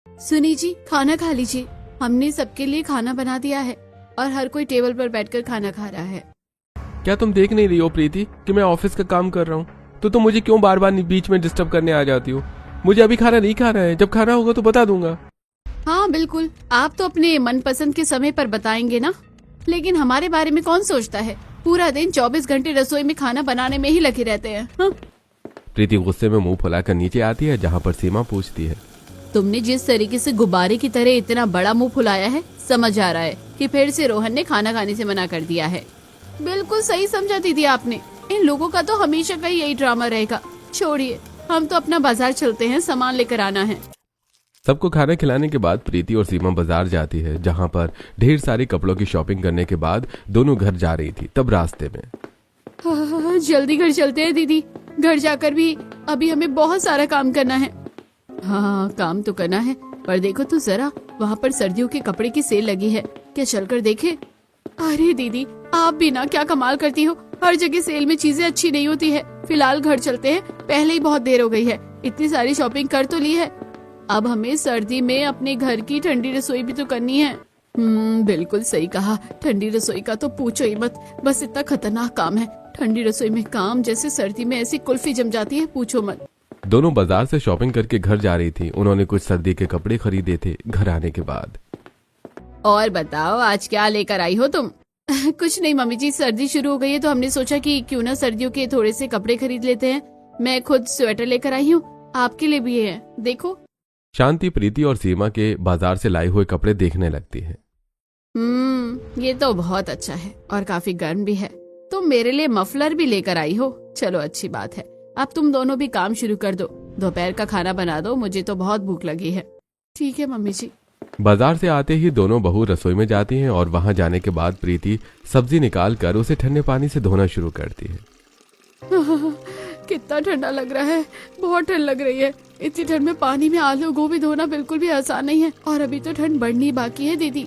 सुनी जी, खाना खा लीजिए। हमने सबके लिए खाना बना दिया है और हर कोई टेबल पर बैठकर खाना खा रहा है। क्या तुम देख नहीं रही हो प्रीति कि मैं ऑफिस का काम कर रहा हूँ? तो तुम मुझे क्यों बार बार बीच में डिस्टर्ब करने आ जाती हो? मुझे अभी खाना नहीं खाना है, जब खाना होगा तो बता दूंगा। हाँ बिल्कुल, आप तो अपने मनपसंद के समय पर बताएंगे ना, लेकिन हमारे बारे में कौन सोचता है? पूरा दिन 24 घंटे रसोई में खाना बनाने में ही लगे रहते हैं। हाँ? प्रीति गुस्से में मुंह फुलाकर नीचे आती है, जहाँ पर सीमा पूछती है, तुमने जिस तरीके से गुब्बारे की तरह इतना बड़ा मुंह फुलाया है, समझ आ रहा है कि फिर से रोहन ने खाना खाने से मना कर दिया है। बिल्कुल सही समझा दीदी आपने। इन लोगों का तो हमेशा का यही ड्रामा रहेगा। छोड़िए, हम तो अपना बाजार चलते हैं, सामान लेकर आना है। सबको खाना खिलाने के बाद प्रीति और सीमा बाजार जाती है, जहाँ पर ढेर सारे कपड़ों की शॉपिंग करने के बाद दोनों घर जा रही थी। तब रास्ते में जल्दी घर चलते हैं दीदी। घर जाकर भी अभी हमें बहुत सारा काम करना है। हाँ, काम तो करना है, पर देखो तो जरा, वहाँ पर सर्दियों के कपड़े की सेल लगी है। क्या चलकर देखे? अरे दीदी, आप भी ना क्या कमाल करती हो। हर जगह सेल में चीजें अच्छी नहीं होती है। फिलहाल घर चलते हैं, पहले ही बहुत देर हो गई है। इतनी सारी शॉपिंग कर तो ली है, अब हमें सर्दी में अपने घर की ठंडी रसोई भी तो करनी है। बिल्कुल सही कहा। ठंडी रसोई का तो पूछो ही मत, बस इतना खतरनाक काम है। ठंडी रसोई में काम जैसे सर्दी में ऐसी कुल्फी जम जाती है, पूछो मत। दोनों बाजार से शॉपिंग करके घर जा रही थी। उन्होंने कुछ सर्दी के कपड़े खरीदे थे। घर आने के बाद, और बताओ आज क्या लेकर आई हो तुम? कुछ नहीं मम्मी जी, सर्दी शुरू हो गई है तो हमने सोचा कि क्यों ना सर्दियों के थोड़े से कपड़े खरीद लेते हैं। मैं खुद स्वेटर लेकर आई हूँ, आपके लिए भी है, देखो। शांति प्रीति और सीमा के बाजार से लाए हुए कपड़े देखने लगती है। ये तो बहुत अच्छा है और काफी गर्म भी है। तुम मेरे लिए मफलर भी लेकर आई हो, चलो अच्छी बात है। अब तुम दोनों भी काम शुरू कर दो, दोपहर का खाना बना दो, मुझे तो बहुत भूख लगी है। ठीक है मम्मी जी। बाजार से आते ही दोनों बहू रसोई में जाती हैं और वहां जाने के बाद प्रीति सब्जी निकाल कर उसे ठंडे पानी से धोना शुरू करती है। कितना ठंडा लग रहा है, बहुत ठंड लग रही है। इतनी ठंड में पानी में आलू गोभी धोना बिल्कुल भी आसान नहीं है, और अभी तो ठंड बढ़नी बाकी है दीदी।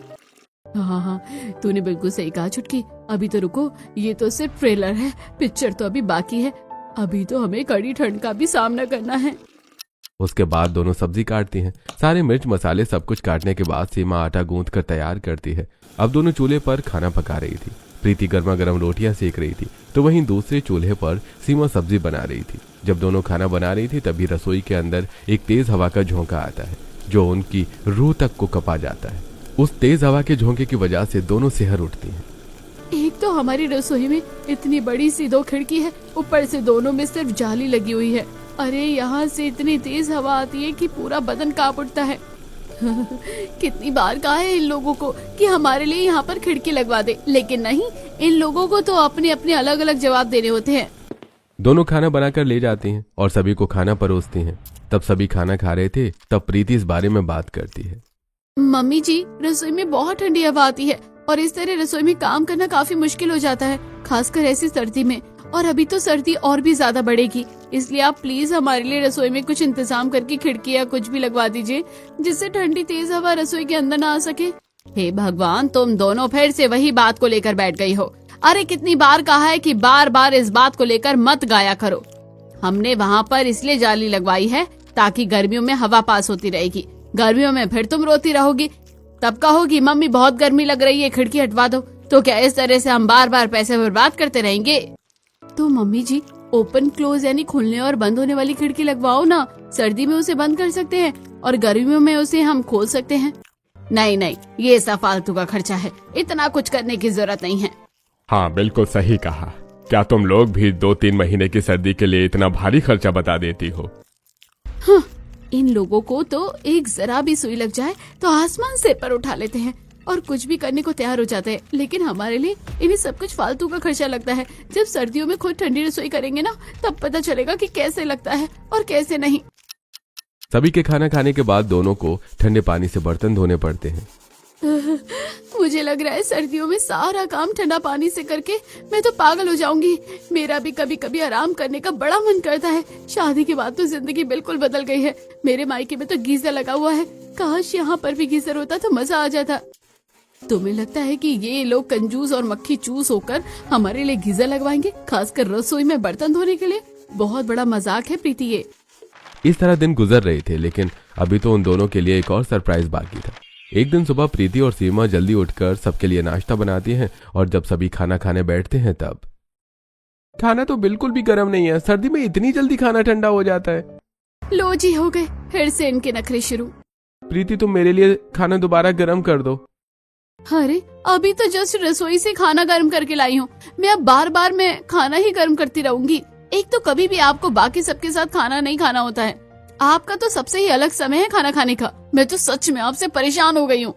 हाँ, तूने बिल्कुल सही कहा छुटकी। अभी तो रुको, ये तो सिर्फ ट्रेलर है, पिक्चर तो अभी बाकी है। अभी तो हमें कड़ी ठंड का भी सामना करना है। उसके बाद दोनों सब्जी काटती हैं। सारे मिर्च मसाले सब कुछ काटने के बाद सीमा आटा गूंथ कर तैयार करती है। अब दोनों चूल्हे पर खाना पका रही थी। प्रीति गर्मा गर्म रोटियां सेक रही थी, तो वहीं दूसरे चूल्हे पर सीमा सब्जी बना रही थी। जब दोनों खाना बना रही थी तभी रसोई के अंदर एक तेज हवा का झोंका आता है, जो उनकी रूह तक को कपा जाता है। उस तेज हवा के झोंके की वजह से दोनों सिहर उठती हैं। एक तो हमारी रसोई में इतनी बड़ी सी 2 खिड़की है, ऊपर से दोनों में सिर्फ जाली लगी हुई है। अरे यहाँ से इतनी तेज हवा आती है कि पूरा बदन कांप उठता है। कितनी बार कहा है इन लोगों को कि हमारे लिए यहाँ पर खिड़की लगवा दे, लेकिन नहीं, इन लोगों को तो अपने अपने अलग अलग जवाब देने होते हैं। दोनों खाना बनाकर ले जाती हैं और सभी को खाना परोसती हैं। तब सभी खाना खा रहे थे, तब प्रीति इस बारे में बात करती है। मम्मी जी, रसोई में बहुत ठंडी हवा आती है और इस तरह रसोई में काम करना काफी मुश्किल हो जाता है, खासकर ऐसी सर्दी में। और अभी तो सर्दी और भी ज्यादा बढ़ेगी, इसलिए आप प्लीज हमारे लिए रसोई में कुछ इंतजाम करके खिड़की या कुछ भी लगवा दीजिए, जिससे ठंडी तेज हवा रसोई के अंदर ना आ सके। हे भगवान, तुम दोनों फिर से वही बात को लेकर बैठ गई हो। अरे कितनी बार कहा है कि बार बार इस बात को लेकर मत गाया करो। हमने वहाँ पर इसलिए जाली लगवाई है ताकि गर्मियों में हवा पास होती रहेगी। गर्मियों में फिर तुम रोती रहोगी, तब कहोगी मम्मी बहुत गर्मी लग रही है, खिड़की हटवा दो। तो क्या इस तरह से हम बार बार पैसे बर्बाद करते रहेंगे? तो मम्मी जी, ओपन क्लोज यानी खुलने और बंद होने वाली खिड़की लगवाओ ना। सर्दी में उसे बंद कर सकते हैं और गर्मियों में उसे हम खोल सकते हैं। नहीं नहीं, ये सब फालतू का खर्चा है, इतना कुछ करने की जरूरत नहीं है। हाँ बिल्कुल सही कहा। क्या तुम लोग भी 2-3 महीने की सर्दी के लिए इतना भारी खर्चा बता देती हो? हाँ, इन लोगों को तो एक जरा भी सुई लग जाए तो आसमान से पर उठा लेते हैं और कुछ भी करने को तैयार हो जाते हैं, लेकिन हमारे लिए इन्हें सब कुछ फालतू का खर्चा लगता है। जब सर्दियों में खुद ठंडी रसोई करेंगे ना, तब पता चलेगा कि कैसे लगता है और कैसे नहीं। सभी के खाना खाने के बाद दोनों को ठंडे पानी से बर्तन धोने पड़ते हैं। मुझे लग रहा है सर्दियों में सारा काम ठंडा पानी से करके मैं तो पागल हो जाऊंगी। मेरा भी कभी कभी आराम करने का बड़ा मन करता है। शादी के बाद तो जिंदगी बिल्कुल बदल गई है। मेरे मायके में तो गीजर लगा हुआ है, काश यहाँ पर भी गीजर होता तो मजा आ जाता। तुम्हें लगता है कि ये लोग कंजूस और मक्खी चूस होकर हमारे लिए गीजर लगवाएंगे, खासकर रसोई में बर्तन धोने के लिए? बहुत बड़ा मजाक है प्रीति ये। इस तरह दिन गुजर रहे थे, लेकिन अभी तो उन दोनों के लिए एक और सरप्राइज बाकी था। एक दिन सुबह प्रीति और सीमा जल्दी उठकर सबके लिए नाश्ता बनाती हैं और जब सभी खाना खाने बैठते हैं तब खाना तो बिल्कुल भी गर्म नहीं है, सर्दी में इतनी जल्दी खाना ठंडा हो जाता है। लो जी, हो गए फिर से इनके नखरे शुरू। प्रीति तुम मेरे लिए खाना दोबारा गर्म कर दो। अरे अभी तो जस्ट रसोई से खाना गर्म करके लाई हूँ, मैं अब बार बार मैं खाना ही गर्म करती रहूंगी। एक तो कभी भी आपको बाकी सबके साथ खाना नहीं खाना होता है, आपका तो सबसे ही अलग समय है खाना खाने का। मैं तो सच में आपसे परेशान हो गई हूँ।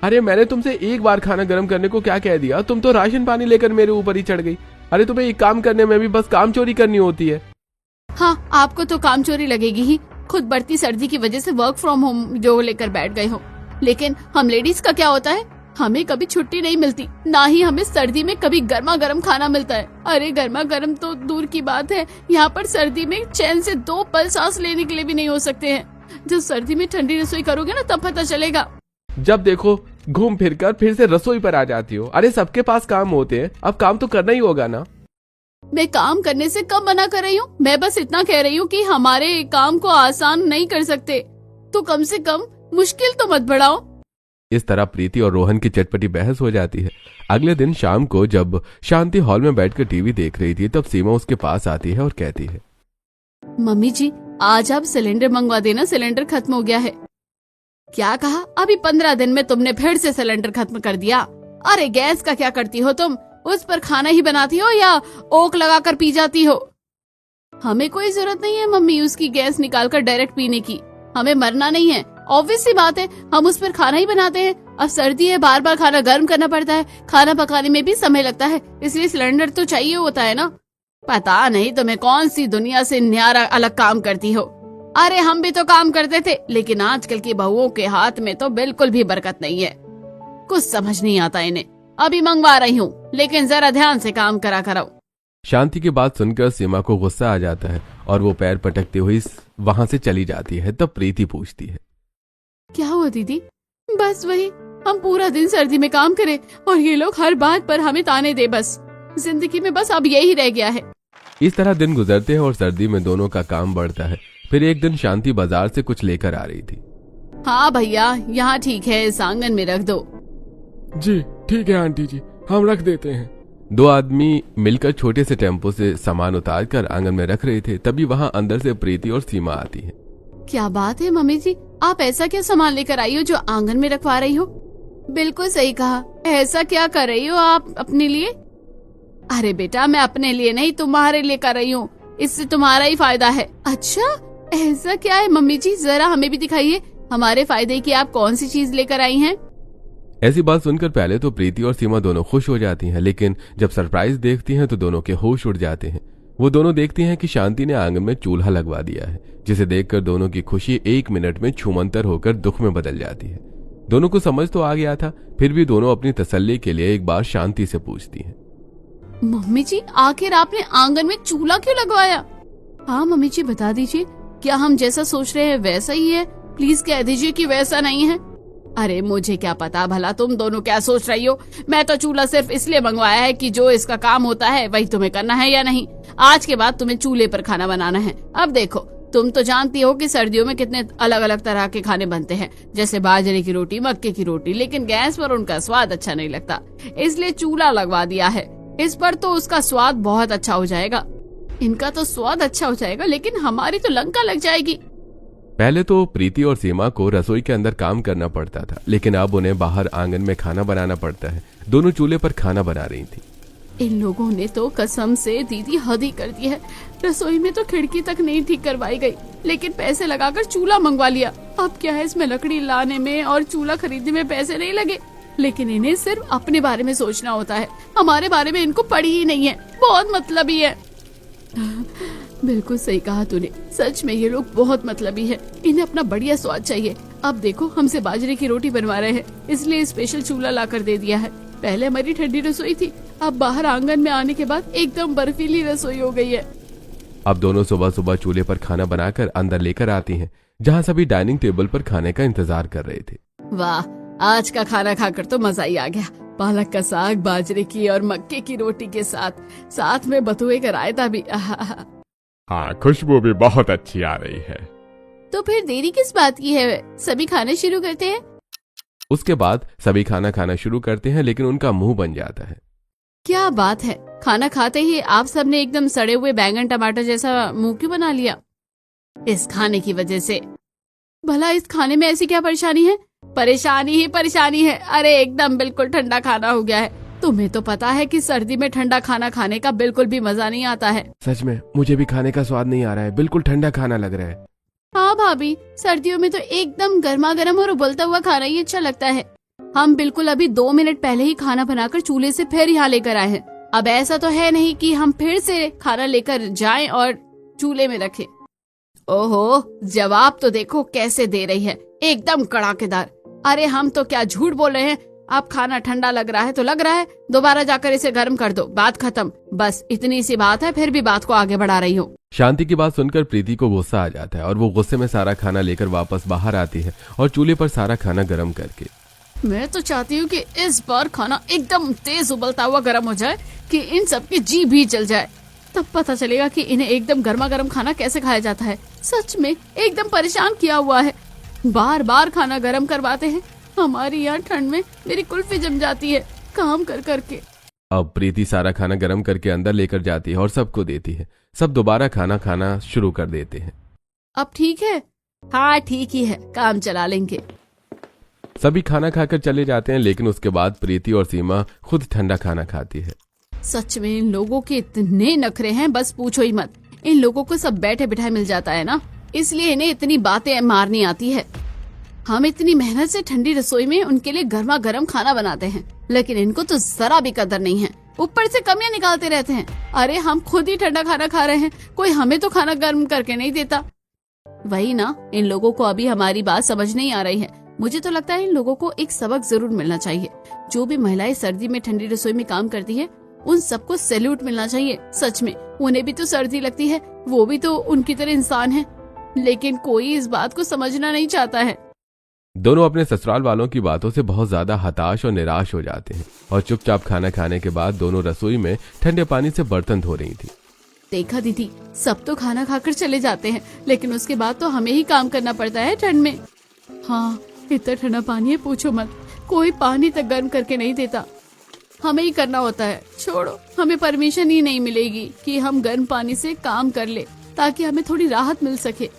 अरे मैंने तुमसे एक बार खाना गर्म करने को क्या कह दिया, तुम तो राशन पानी लेकर मेरे ऊपर ही चढ़ गई। अरे तुम्हें एक काम करने में भी बस काम चोरी करनी होती है। हाँ, आपको तो काम चोरी लगेगी ही, खुद बढ़ती सर्दी की वजह से वर्क फ्रॉम होम जो लेकर बैठ गए हो। लेकिन हम लेडीज का क्या होता है, हमें कभी छुट्टी नहीं मिलती, ना ही हमें सर्दी में कभी गर्मा गर्म खाना मिलता है। अरे गर्मा गर्म तो दूर की बात है, यहाँ पर सर्दी में चैन से 2 पल सांस लेने के लिए भी नहीं हो सकते हैं। जब सर्दी में ठंडी रसोई करोगे ना तब पता चलेगा। जब देखो घूम फिर कर फिर से रसोई पर आ जाती हो। अरे सबके पास काम होते हैं, अब काम तो करना ही होगा ना। मैं काम करने से कब मना कर रही हूँ, मैं बस इतना कह रही हूँ कि हमारे काम को आसान नहीं कर सकते, तो कम से कम मुश्किल तो मत बढ़ाओ। इस तरह प्रीति और रोहन की चटपटी बहस हो जाती है। अगले दिन शाम को जब शांति हॉल में बैठकर टीवी देख रही थी तब सीमा उसके पास आती है और कहती है, मम्मी जी आज आप सिलेंडर मंगवा देना, सिलेंडर खत्म हो गया है। क्या कहा? अभी 15 दिन में तुमने फिर से सिलेंडर खत्म कर दिया। अरे गैस का क्या करती हो तुम, उस पर खाना ही बनाती हो या ओक लगाकर पी जाती हो? हमें कोई जरूरत नहीं है मम्मी उसकी गैस निकालकर डायरेक्ट पीने की, हमें मरना नहीं है। ऑब्वियस सी बात है, हम उस पर खाना ही बनाते हैं। अब सर्दी है, बार बार खाना गर्म करना पड़ता है, खाना पकाने में भी समय लगता है, इसलिए सिलेंडर तो चाहिए होता है ना। पता नहीं तुम्हें कौन सी दुनिया से न्यारा अलग काम करती हो। अरे हम भी तो काम करते थे, लेकिन आजकल की बहुओं के हाथ में तो बिल्कुल भी बरकत नहीं है, कुछ समझ नहीं आता इन्हें। अभी मंगवा रही हूँ, लेकिन जरा ध्यान से काम करा करो। शांति की बात सुनकर सीमा को गुस्सा आ जाता है और वो पैर पटकते हुए वहां से चली जाती है। तब प्रीति पूछती है, क्या हुआ दीदी? बस वही, हम पूरा दिन सर्दी में काम करें और ये लोग हर बात पर हमें ताने दे। बस जिंदगी में बस अब यही रह गया है। इस तरह दिन गुजरते हैं और सर्दी में दोनों का काम बढ़ता है। फिर एक दिन शांति बाजार से कुछ लेकर आ रही थी। हाँ भैया, यहाँ ठीक है, इस आंगन में रख दो। जी ठीक है आंटी जी, हम रख देते हैं। 2 आदमी मिलकर छोटे से टेम्पो से सामान उतार कर आंगन में रख रहे थे। तभी वहाँ अंदर से प्रीति और सीमा आती है। क्या बात है मम्मी जी, आप ऐसा क्या सामान लेकर आई हो जो आंगन में रखवा रही हो? बिल्कुल सही कहा, ऐसा क्या कर रही हो आप अपने लिए? अरे बेटा, मैं अपने लिए नहीं तुम्हारे लिए कर रही हूँ, इससे तुम्हारा ही फायदा है। अच्छा ऐसा क्या है मम्मी जी, जरा हमें भी दिखाइए, हमारे फायदे की आप कौन सी चीज लेकर आई हैं? ऐसी बात सुनकर पहले तो प्रीति और सीमा दोनों खुश हो जाती हैं, लेकिन जब सरप्राइज देखती हैं तो दोनों के होश उड़ जाते हैं। वो दोनों देखती हैं कि शांति ने आंगन में चूल्हा लगवा दिया है, जिसे देखकर दोनों की खुशी 1 मिनट में छूमंतर होकर दुख में बदल जाती है। दोनों को समझ तो आ गया था, फिर भी दोनों अपनी तसल्ली के लिए एक बार शांति से पूछती हैं, मम्मी जी आखिर आपने आंगन में चूल्हा क्यों लगवाया? हाँ मम्मी जी बता दीजिए, क्या हम जैसा सोच रहे हैं वैसा ही है? प्लीज कह दीजिए कि वैसा नहीं है। अरे मुझे क्या पता भला तुम दोनों क्या सोच रही हो। मैं तो चूल्हा सिर्फ इसलिए मंगवाया है कि जो इसका काम होता है वही तुम्हें करना है या नहीं। आज के बाद तुम्हें चूल्हे पर खाना बनाना है। अब देखो, तुम तो जानती हो कि सर्दियों में कितने अलग अलग तरह के खाने बनते हैं, जैसे बाजरे की रोटी, मक्के की रोटी, लेकिन गैस पर उनका स्वाद अच्छा नहीं लगता, इसलिए चूल्हा लगवा दिया है। इस पर तो उसका स्वाद बहुत अच्छा हो जाएगा। इनका तो स्वाद अच्छा हो जाएगा, लेकिन हमारी तो लंका लग जाएगी। पहले तो प्रीति और सीमा को रसोई के अंदर काम करना पड़ता था, लेकिन अब उन्हें बाहर आंगन में खाना बनाना पड़ता है। दोनों चूल्हे पर खाना बना रही थी। इन लोगों ने तो कसम से दीदी हद ही कर दी है। रसोई में तो खिड़की तक नहीं ठीक करवाई गई, लेकिन पैसे लगाकर चूल्हा मंगवा लिया। अब क्या है, इसमें लकड़ी लाने में और चूल्हा खरीदने में पैसे नहीं लगे, लेकिन इन्हें सिर्फ अपने बारे में सोचना होता है, हमारे बारे में इनको पड़ी ही नहीं है। बहुत मतलबी है। बिल्कुल सही कहा तूने, सच में ये लोग बहुत मतलबी है। इन्हें अपना बढ़िया स्वाद चाहिए। अब देखो, हमसे बाजरे की रोटी बनवा रहे हैं, इसलिए स्पेशल चूल्हा ला कर दे दिया है। पहले हमारी ठंडी रसोई थी, अब बाहर आंगन में आने के बाद एकदम बर्फीली रसोई हो गई है। अब दोनों सुबह सुबह चूल्हे पर खाना बनाकर अंदर लेकर आती हैं, जहाँ सभी डाइनिंग टेबल पर खाने का इंतजार कर रहे थे। वाह, आज का खाना खाकर तो मजा ही आ गया। पालक का साग बाजरे की और मक्के की रोटी के साथ में बथुए का रायता भी। हाँ, खुशबू भी बहुत अच्छी आ रही है। तो फिर देरी किस बात की है, सभी खाना शुरू करते हैं। उसके बाद सभी खाना खाना शुरू करते हैं, लेकिन उनका मुंह बन जाता है। क्या बात है, खाना खाते ही आप सबने एकदम सड़े हुए बैंगन टमाटर जैसा मुंह क्यों बना लिया? इस खाने की वजह से। भला इस खाने में ऐसी क्या परेशानी है? परेशानी ही परेशानी है। अरे एकदम बिल्कुल ठंडा खाना हो गया है। तुम्हें तो पता है कि सर्दी में ठंडा खाना खाने का बिल्कुल भी मजा नहीं आता है। सच में मुझे भी खाने का स्वाद नहीं आ रहा है, बिल्कुल ठंडा खाना लग रहा है। हाँ भाभी, सर्दियों में तो एकदम गर्मा गर्म और उबलता हुआ खाना ही अच्छा लगता है। हम बिल्कुल अभी 2 मिनट पहले ही खाना बनाकर चूल्हे से फिर यहाँ लेकर आए हैं। अब ऐसा तो है नहीं कि हम फिर से खाना लेकर जाएं और चूल्हे में रखें। ओहो, जवाब तो देखो कैसे दे रही है, एकदम कड़ाकेदार। अरे हम तो क्या झूठ बोल रहे हैं। आप खाना ठंडा लग रहा है तो लग रहा है, दोबारा जाकर इसे गर्म कर दो, बात खत्म। बस इतनी सी बात है, फिर भी बात को आगे बढ़ा रही हो। शांति की बात सुनकर प्रीति को गुस्सा आ जाता है और वो गुस्से में सारा खाना लेकर वापस बाहर आती है और चूल्हे पर सारा खाना गर्म करके। मैं तो चाहती हूँ कि इस बार खाना एकदम तेज उबलता हुआ गर्म हो जाए कि इन सबकी जी भी जल जाए। तब पता चलेगा कि इन्हें एकदम गर्मा गर्म खाना कैसे खाया जाता है। सच में एकदम परेशान किया हुआ है, बार बार खाना गर्म करवाते हैं। हमारी यहाँ ठंड में मेरी कुल्फी जम जाती है काम कर करके। अब प्रीति सारा खाना गर्म करके अंदर लेकर जाती है और सबको देती है। सब दोबारा खाना खाना शुरू कर देते हैं। अब ठीक है? हाँ ठीक ही है, काम चला लेंगे। सभी खाना खाकर चले जाते हैं, लेकिन उसके बाद प्रीति और सीमा खुद ठंडा खाना खाती है। सच में इन लोगों के इतने नखरे हैं, बस पूछो ही मत। इन लोगों को सब बैठे बिठाए मिल जाता है ना, इसलिए इन्हें इतनी बातें मारनी आती है। हम इतनी मेहनत से ठंडी रसोई में उनके लिए गर्मा गर्म खाना बनाते हैं, लेकिन इनको तो जरा भी कदर नहीं है, ऊपर से कमियां निकालते रहते हैं। अरे हम खुद ही ठंडा खाना खा रहे हैं, कोई हमें तो खाना गर्म करके नहीं देता। वही ना, इन लोगों को अभी हमारी बात समझ नहीं आ रही है। मुझे तो लगता है इन लोगों को एक सबक जरूर मिलना चाहिए। जो भी महिलाएं सर्दी में ठंडी रसोई में काम करती है, उन सबको सैल्यूट मिलना चाहिए। सच में उन्हें भी तो सर्दी लगती है, वो भी तो उनकी तरह इंसान है, लेकिन कोई इस बात को समझना नहीं चाहता है। दोनों अपने ससुराल वालों की बातों से बहुत ज्यादा हताश और निराश हो जाते हैं और चुपचाप खाना खाने के बाद दोनों रसोई में ठंडे पानी से बर्तन धो रही थी। देखा दीदी, सब तो खाना खाकर चले जाते हैं, लेकिन उसके बाद तो हमें ही काम करना पड़ता है ठंड में। हाँ, इतना ठंडा पानी है पूछो मत, कोई पानी तक गर्म करके नहीं देता, हमें ही करना होता है। छोड़ो, हमें परमिशन ही नहीं मिलेगी कि हम गर्म पानी से काम कर ले, ताकि हमें थोड़ी राहत मिल सके।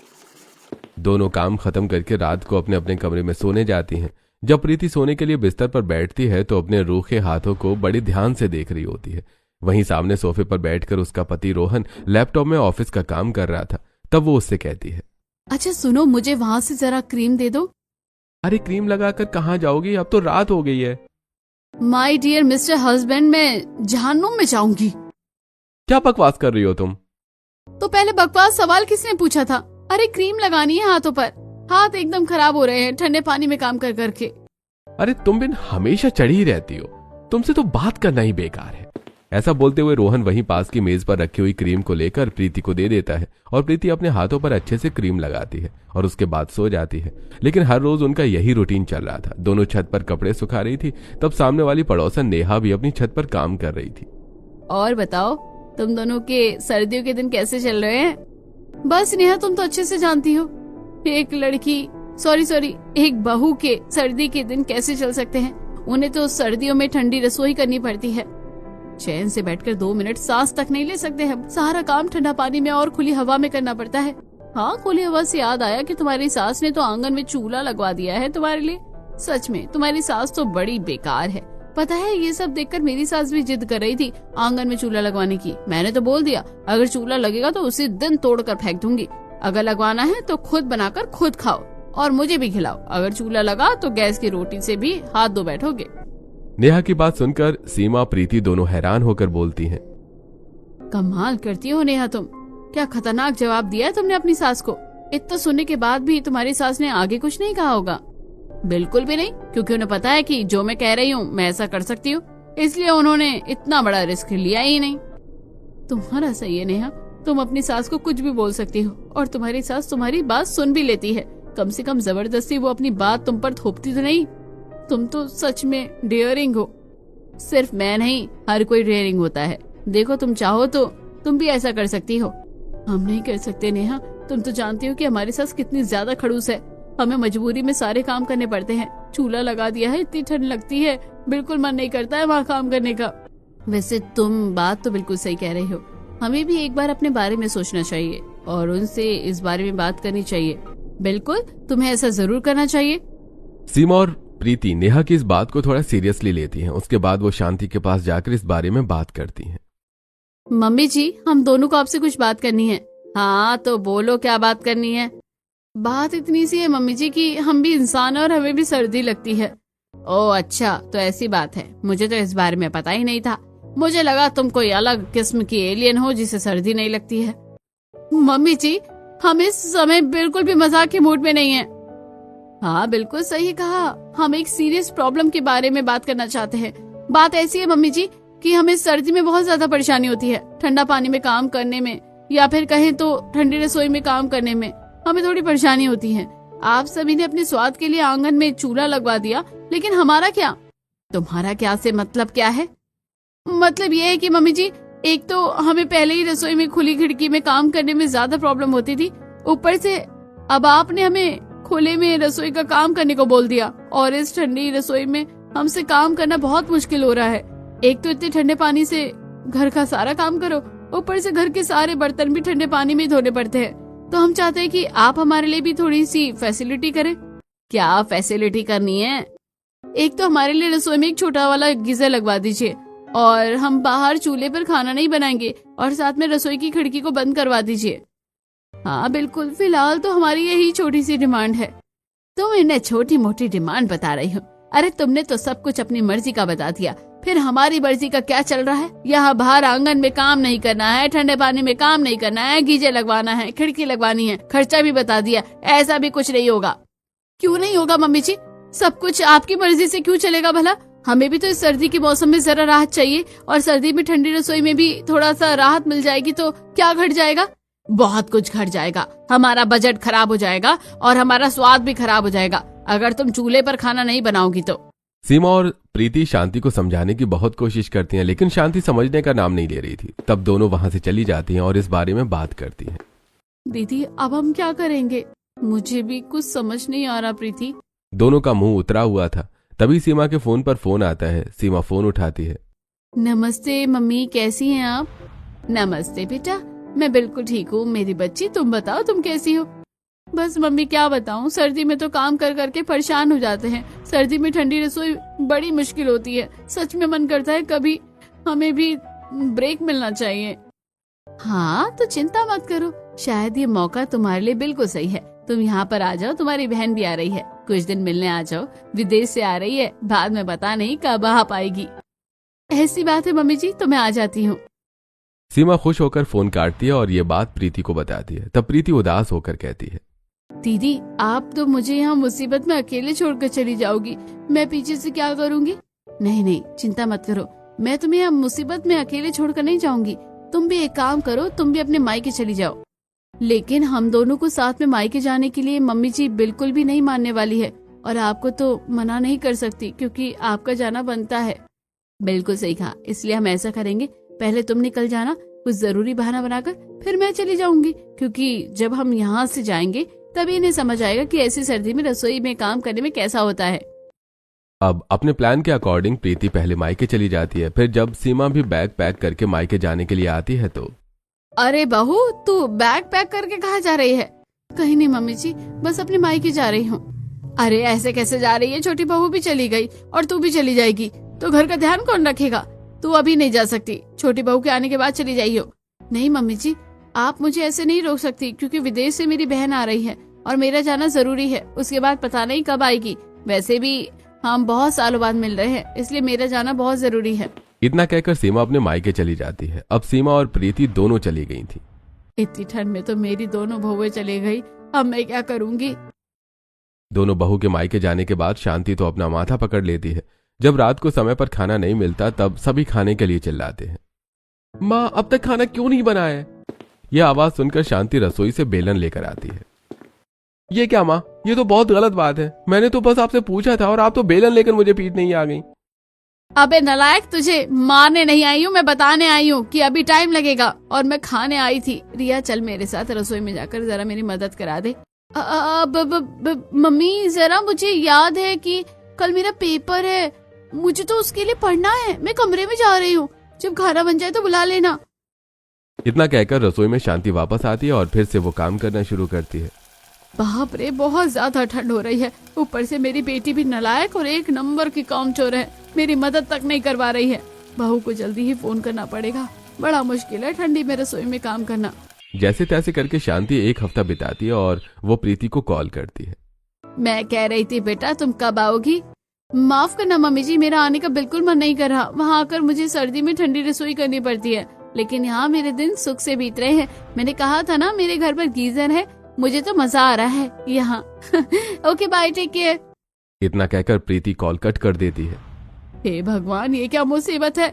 दोनों काम खत्म करके रात को अपने अपने कमरे में सोने जाती हैं। जब प्रीति सोने के लिए बिस्तर पर बैठती है तो अपने रूखे हाथों को बड़े ध्यान से देख रही होती है। वहीं सामने सोफे पर बैठकर उसका पति रोहन लैपटॉप में ऑफिस का काम कर रहा था। तब वो उससे कहती है, अच्छा सुनो, मुझे वहाँ से जरा क्रीम दे दो। अरे क्रीम लगाकर कहाँ जाओगी, अब तो रात हो गई है। माय डियर मिस्टर हस्बैंड, मैं जहन्नुम में जाऊंगी। क्या बकवास कर रही हो तुम? तो पहले बकवास सवाल किसने पूछा था? अरे क्रीम लगानी है हाथों पर, हाथ एकदम खराब हो रहे हैं ठंडे पानी में काम कर करके। अरे तुम बिन हमेशा चढ़ी ही रहती हो, तुमसे तो बात करना ही बेकार है। ऐसा बोलते हुए रोहन वहीं पास की मेज पर रखी हुई क्रीम को लेकर प्रीति को दे देता है और प्रीति अपने हाथों पर अच्छे से क्रीम लगाती है और उसके बाद सो जाती है। लेकिन हर रोज उनका यही रूटीन चल रहा था। दोनों छत पर कपड़े सुखा रही थी, तब सामने वाली पड़ोसन नेहा भी अपनी छत पर काम कर रही थी। और बताओ, तुम दोनों के सर्दियों के दिन कैसे चल रहे हैं? बस नेहा, तुम तो अच्छे से जानती हो, एक बहू के सर्दी के दिन कैसे चल सकते हैं। उन्हें तो सर्दियों में ठंडी रसोई करनी पड़ती है, चैन से बैठकर 2 मिनट सांस तक नहीं ले सकते हम। सारा काम ठंडा पानी में और खुली हवा में करना पड़ता है। हाँ, खुली हवा से याद आया कि तुम्हारी सास ने तो आंगन में चूल्हा लगवा दिया है तुम्हारे लिए। सच में तुम्हारी सास तो बड़ी बेकार है। पता है, ये सब देखकर मेरी सास भी जिद कर रही थी आंगन में चूल्हा लगवाने की। मैंने तो बोल दिया, अगर चूल्हा लगेगा तो उसी दिन तोड़कर फेंक दूंगी। अगर लगवाना है तो खुद बनाकर खुद खाओ और मुझे भी खिलाओ। अगर चूल्हा लगा तो गैस की रोटी से भी हाथ धो बैठोगे। नेहा की बात सुनकर सीमा प्रीति दोनों हैरान होकर बोलती हैं, कमाल करती हो नेहा तुम, क्या खतरनाक जवाब दिया है तुमने अपनी सास को। इतना सुनने के बाद भी तुम्हारी सास ने आगे कुछ नहीं कहा होगा? बिल्कुल भी नहीं, क्योंकि उन्हें पता है कि जो मैं कह रही हूँ मैं ऐसा कर सकती हूँ, इसलिए उन्होंने इतना बड़ा रिस्क लिया ही नहीं। तुम्हारा सही है नेहा, तुम अपनी सास को कुछ भी बोल सकती हो और तुम्हारी सास तुम्हारी बात सुन भी लेती है। कम से कम जबरदस्ती वो अपनी बात तुम पर थोपती तो नहीं। तुम तो सच में डेयरिंग हो। सिर्फ मैं नहीं, हर कोई डेयरिंग होता है। देखो, तुम चाहो तो तुम भी ऐसा कर सकती हो। हम नहीं कर सकते नेहा, तुम तो जानती हो कि हमारी सास कितनी ज्यादा खड़ूस है। हमें मजबूरी में सारे काम करने पड़ते हैं। चूल्हा लगा दिया है, इतनी ठंड लगती है, बिल्कुल मन नहीं करता है वहाँ काम करने का। वैसे तुम बात तो बिल्कुल सही कह रही हो, हमें भी एक बार अपने बारे में सोचना चाहिए और उनसे इस बारे में बात करनी चाहिए। बिल्कुल, तुम्हें ऐसा जरूर करना चाहिए। सीमा और प्रीति नेहा की इस बात को थोड़ा सीरियसली लेती हैं। उसके बाद वो शांति के पास जाकर इस बारे में बात करती हैं। मम्मी जी, हम दोनों को आपसे कुछ बात करनी है। हाँ तो बोलो, क्या बात करनी है? बात इतनी सी है मम्मी जी कि हम भी इंसान हैं और हमें भी सर्दी लगती है। ओह अच्छा, तो ऐसी बात है। मुझे तो इस बारे में पता ही नहीं था। मुझे लगा तुम कोई अलग किस्म की एलियन हो जिसे सर्दी नहीं लगती है। मम्मी जी, हम इस समय बिल्कुल भी मजाक के मूड में नहीं है। हाँ बिल्कुल सही कहा, हम एक सीरियस प्रॉब्लम के बारे में बात करना चाहते हैं। बात ऐसी है मम्मी जी कि हमें सर्दी में बहुत ज्यादा परेशानी होती है, ठंडा पानी में काम करने में या फिर कहें तो ठंडी रसोई में काम करने में हमें थोड़ी परेशानी होती है। आप सभी ने अपने स्वाद के लिए आंगन में चूल्हा लगवा दिया, लेकिन हमारा क्या? तुम्हारा क्या से मतलब क्या है? मतलब ये है कि मम्मी जी, एक तो हमें पहले ही रसोई में खुली खिड़की में काम करने में ज्यादा प्रॉब्लम होती थी, ऊपर से अब आपने हमें खुले में रसोई का काम करने को बोल दिया और इस ठंडी रसोई में हमसे काम करना बहुत मुश्किल हो रहा है। एक तो इतने ठंडे पानी से घर का सारा काम करो, ऊपर से घर के सारे बर्तन भी ठंडे पानी में ही धोने पड़ते हैं। तो हम चाहते हैं कि आप हमारे लिए भी थोड़ी सी फैसिलिटी करें। क्या फैसिलिटी करनी है? एक तो हमारे लिए रसोई में एक छोटा वाला गीजर लगवा दीजिए और हम बाहर चूल्हे पर खाना नहीं बनाएंगे और साथ में रसोई की खिड़की को बंद करवा दीजिए। हाँ बिल्कुल, फिलहाल तो हमारी यही छोटी सी डिमांड है। तुम इन्हें छोटी मोटी डिमांड बता रही हो? अरे तुमने तो सब कुछ अपनी मर्जी का बता दिया, फिर हमारी मर्जी का क्या चल रहा है? यहाँ बाहर आंगन में काम नहीं करना है, ठंडे पानी में काम नहीं करना है, गीजर लगवाना है, खिड़की लगवानी है, खर्चा भी बता दिया। ऐसा भी कुछ नहीं होगा। क्यों नहीं होगा मम्मी जी? सब कुछ आपकी मर्जी से क्यों चलेगा भला? हमें भी तो इस सर्दी के मौसम में जरा राहत चाहिए और सर्दी में ठंडी रसोई में भी थोड़ा सा राहत मिल जाएगी तो क्या घट जाएगा? बहुत कुछ घट जाएगा। हमारा बजट खराब हो जाएगा और हमारा स्वाद भी खराब हो जाएगा अगर तुम चूल्हे पर खाना नहीं बनाओगी तो। सीमा और प्रीति शांति को समझाने की बहुत कोशिश करती हैं, लेकिन शांति समझने का नाम नहीं ले रही थी। तब दोनों वहां से चली जाती हैं और इस बारे में बात करती हैं। दीदी अब हम क्या करेंगे? मुझे भी कुछ समझ नहीं आ रहा प्रीति। दोनों का मुंह उतरा हुआ था। तभी सीमा के फोन पर फोन आता है। सीमा फोन उठाती है। नमस्ते मम्मी, कैसी हैं आप? नमस्ते बेटा, मैं बिल्कुल ठीक हूँ मेरी बच्ची, तुम बताओ तुम कैसी हो? बस मम्मी क्या बताऊँ, सर्दी में तो काम कर करके परेशान हो जाते हैं। सर्दी में ठंडी रसोई बड़ी मुश्किल होती है। सच में मन करता है कभी हमें भी ब्रेक मिलना चाहिए। हाँ तो चिंता मत करो, शायद ये मौका तुम्हारे लिए बिल्कुल सही है। तुम यहाँ पर आ जाओ, तुम्हारी बहन भी आ रही है, कुछ दिन मिलने आ जाओ। विदेश से आ रही है, बाद में पता नहीं कब आ पाएगी। ऐसी बात है मम्मी जी, तो मैं आ जाती हूँ। सीमा खुश होकर फोन काटती है और ये बात प्रीति को बताती है। तब प्रीति उदास होकर कहती है, दीदी आप तो मुझे यहाँ मुसीबत में अकेले छोड़कर चली जाओगी, मैं पीछे से क्या करूँगी? नहीं नहीं चिंता मत करो, मैं तुम्हें यहाँ मुसीबत में अकेले छोड़कर नहीं जाऊंगी। तुम भी एक काम करो, तुम भी अपने मायके चली जाओ। लेकिन हम दोनों को साथ में मायके जाने के लिए मम्मी जी बिल्कुल भी नहीं मानने वाली है और आपको तो मना नहीं कर सकती क्योंकि आपका जाना बनता है। बिल्कुल सही कहा, इसलिए हम ऐसा करेंगे, पहले तुम निकल जाना कुछ जरूरी बहाना बनाकर, फिर मैं चली जाऊंगी। क्योंकि जब हम यहाँ से जाएंगे तभी इन्हें समझ आएगा कि ऐसी सर्दी में रसोई में काम करने में कैसा होता है। अब अपने प्लान के अकॉर्डिंग प्रीति पहले मायके चली जाती है। फिर जब सीमा भी बैग पैक करके मायके जाने के लिए आती है तो, अरे बहू तू बैग पैक करके कहाँ जा रही है? कहीं नहीं मम्मी जी, बस अपने मायके जा रही हूँ। अरे ऐसे कैसे जा रही है? छोटी बहू भी चली गई और तू भी चली जाएगी तो घर का ध्यान कौन रखेगा? तू अभी नहीं जा सकती, छोटी बहू के आने के बाद चली जाइयो। नहीं मम्मी जी, आप मुझे ऐसे नहीं रोक सकती क्योंकि विदेश से मेरी बहन आ रही है और मेरा जाना जरूरी है। उसके बाद पता नहीं कब आएगी। वैसे भी हम बहुत सालों बाद मिल रहे हैं, इसलिए मेरा जाना बहुत जरूरी है। इतना कहकर सीमा अपने मायके चली जाती है। अब सीमा और प्रीति दोनों चली गई थी। इतनी ठंड में तो मेरी दोनों बहुएं चली गई, अब मैं क्या करूंगी? दोनों बहू के मायके जाने के बाद शांति तो अपना माथा पकड़ लेती है। जब रात को समय पर खाना नहीं मिलता तब सभी खाने के लिए चिल्लाते हैं, माँ अब तक खाना क्यों नहीं बनाया है? यह आवाज सुनकर शांति रसोई से बेलन लेकर आती है। ये क्या माँ, ये तो बहुत गलत बात है। मैंने तो बस आपसे पूछा था और आप तो बेलन लेकर मुझे पीटने ही आ गई। अबे नालायक, तुझे मारने नहीं आई हूँ, मैं बताने आई हूँ कि अभी टाइम लगेगा और मैं खाने आई थी। रिया चल मेरे साथ रसोई में जाकर जरा मेरी मदद करा दे। मम्मी जरा मुझे याद है कि कल मेरा पेपर है, मुझे तो उसके लिए पढ़ना है। मैं कमरे में जा रही हूँ, जब खाना बन जाए तो बुला लेना। इतना कहकर रसोई में शांति वापस आती है और फिर से वो काम करना शुरू करती है। बाप रे, बहुत ज्यादा ठंड हो रही है। ऊपर से मेरी बेटी भी नालायक और एक नंबर की कामचोर है, मेरी मदद तक नहीं करवा रही है। बहू को जल्दी ही फोन करना पड़ेगा, बड़ा मुश्किल है ठंडी में रसोई में काम करना। जैसे तैसे करके शांति एक हफ्ता बिताती है और वो प्रीति को कॉल करती है। मैं कह रही थी बेटा तुम कब आओगी? माफ करना मम्मी जी, मेरा आने का बिल्कुल मन नहीं कर रहा। वहाँ आकर मुझे सर्दी में ठंडी रसोई करनी पड़ती है, लेकिन यहाँ मेरे दिन सुख से बीत रहे हैं। मैंने कहा था ना मेरे घर पर गीजर है, मुझे तो मजा आ रहा है यहाँ। Okay bye, take care. इतना कहकर प्रीति कॉल कट कर देती है। हे भगवान, ये क्या मुसीबत है।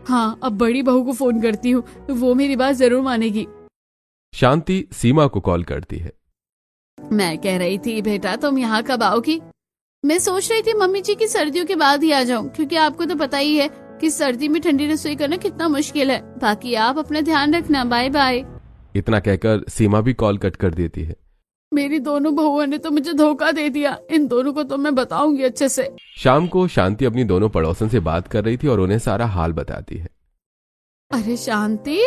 हाँ, अब बड़ी बहू को फोन करती हूँ, वो मेरी बात जरूर मानेगी। शांति सीमा को कॉल करती है। मैं कह रही थी बेटा तुम यहाँ कब आओगी? मैं सोच रही थी मम्मी जी की सर्दियों के बाद ही आ जाऊँ, क्योंकि आपको तो पता ही है कि सर्दी में ठंडी रसोई करना कितना मुश्किल है। बाकी आप अपना ध्यान रखना, बाय बाय। इतना कहकर सीमा भी कॉल कट कर देती है। मेरी दोनों बहुओं ने तो मुझे धोखा दे दिया, इन दोनों को तो मैं बताऊंगी अच्छे से। शाम को शांति अपनी दोनों पड़ोसन से बात कर रही थी और उन्हें सारा हाल बताती है। अरे शांति,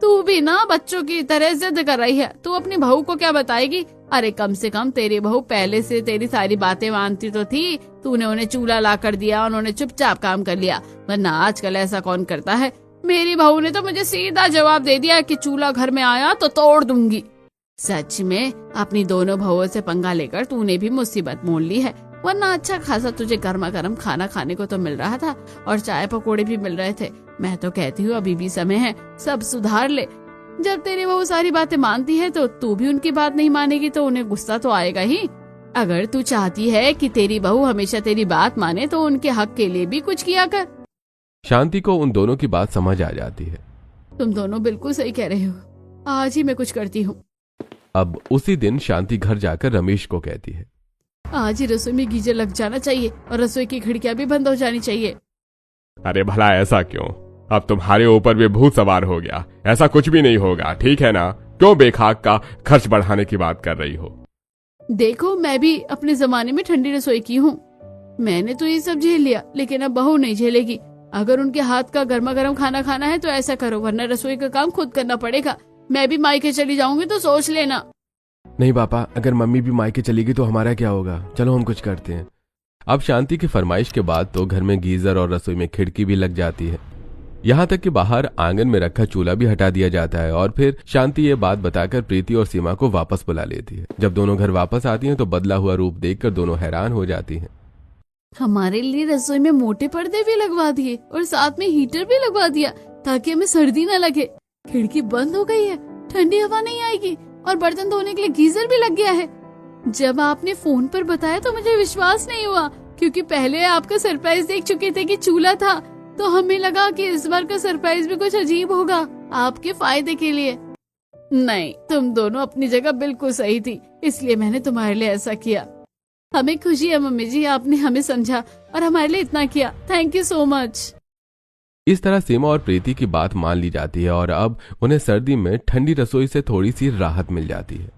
तू भी ना बच्चों की तरह जिद कर रही है। तू अपनी बहू को क्या बताएगी? अरे कम से कम तेरी बहू पहले से तेरी सारी बातें मानती तो थी। तूने उन्हें चूल्हा ला कर दिया, उन्होंने चुपचाप काम कर लिया, वरना आजकल ऐसा कौन करता है। मेरी बहू ने तो मुझे सीधा जवाब दे दिया कि चूल्हा घर में आया तो तोड़ दूंगी। सच में अपनी दोनों बहुओं से पंगा लेकर तूने भी मुसीबत मोल ली है, वरना अच्छा खासा तुझे गर्मा गर्म खाना खाने को तो मिल रहा था और चाय पकोड़े भी मिल रहे थे। मैं तो कहती हूँ अभी भी समय है, सब सुधार ले। जब तेरी बहू सारी बातें मानती है तो तू भी उनकी बात नहीं मानेगी तो उन्हें गुस्सा तो आएगा ही। अगर तू चाहती है कि तेरी बहू हमेशा तेरी बात माने तो उनके हक के लिए भी कुछ किया कर। शांति को उन दोनों की बात समझ आ जाती है। तुम दोनों बिल्कुल सही कह रहे हो, आज ही मैं कुछ करती हूँ। अब उसी दिन शांति घर जाकर रमेश को कहती है, आज ही रसोई में गीजर लग जाना चाहिए और रसोई की खिड़कियां भी बंद हो जानी चाहिए। अरे भला ऐसा क्यों? अब तुम्हारे ऊपर भी भूत सवार हो गया। ऐसा कुछ भी नहीं होगा, ठीक है ना? क्यों बेखाक का खर्च बढ़ाने की बात कर रही हो? देखो, मैं भी अपने जमाने में ठंडी रसोई की हूँ, मैंने तो ये सब झेल लिया, लेकिन अब बहू नहीं झेलेगी। अगर उनके हाथ का गर्मा गर्म खाना खाना है तो ऐसा करो, वरना रसोई का काम खुद करना पड़ेगा। मैं भी मायके चली जाऊंगी तो सोच लेना। नहीं पापा, अगर मम्मी भी मायके चलेगी तो हमारा क्या होगा? चलो हम कुछ करते हैं। अब शांति की फरमाइश के बाद तो घर में गीजर और रसोई में खिड़की भी लग जाती है। यहाँ तक कि बाहर आंगन में रखा चूल्हा भी हटा दिया जाता है और फिर शांति ये बात बताकर प्रीति और सीमा को वापस बुला लेती है। जब दोनों घर वापस आती हैं तो बदला हुआ रूप देखकर दोनों हैरान हो जाती हैं। हमारे लिए रसोई में मोटे पर्दे भी लगवा दिए और साथ में हीटर भी लगवा दिया ताकि हमें सर्दी न लगे। खिड़की बंद हो गई है, ठंडी हवा नहीं आएगी और बर्तन धोने के लिए गीजर भी लग गया है। जब आपने फोन पर बताया तो मुझे विश्वास नहीं हुआ, क्योंकि पहले आपका सरप्राइज देख चुके थे कि चूल्हा था, तो हमें लगा कि इस बार का सरप्राइज भी कुछ अजीब होगा आपके फायदे के लिए। नहीं, तुम दोनों अपनी जगह बिल्कुल सही थी, इसलिए मैंने तुम्हारे लिए ऐसा किया। हमें खुशी है मम्मी जी, आपने हमें समझा और हमारे लिए इतना किया। Thank you so much. इस तरह सीमा और प्रीति की बात मान ली जाती है और अब उन्हें सर्दी में ठंडी रसोई से थोड़ी सी राहत मिल जाती है।